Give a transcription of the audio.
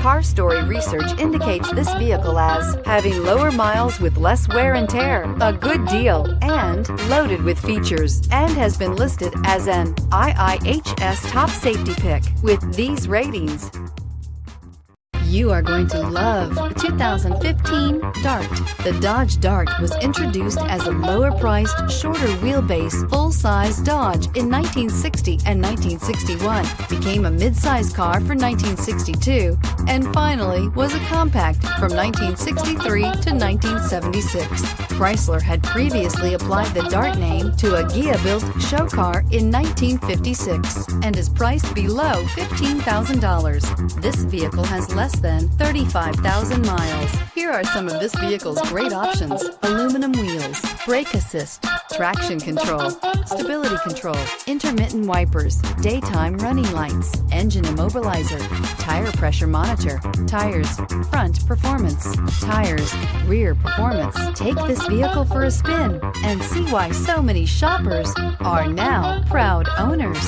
Car Story research indicates this vehicle as having lower miles with less wear and tear, a good deal, and loaded with features, and has been listed as an IIHS top safety pick with these ratings. You are going to love the 2015 Dart. The Dodge Dart was introduced as a lower-priced, shorter wheelbase, full-size Dodge in 1960 and 1961, became a mid-size car for 1962, and finally was a compact from 1963 to 1976. Chrysler had previously applied the Dart name to a Ghia-built show car in 1956 and is priced below $15,000. This vehicle has less than 35,000 miles. Here are some of this vehicle's great options: aluminum wheels, brake assist, traction control, stability control, intermittent wipers, daytime running lights, engine immobilizer, tire pressure monitor, tires, front performance, tires, rear performance. Take this vehicle for a spin and see why so many shoppers are now proud owners.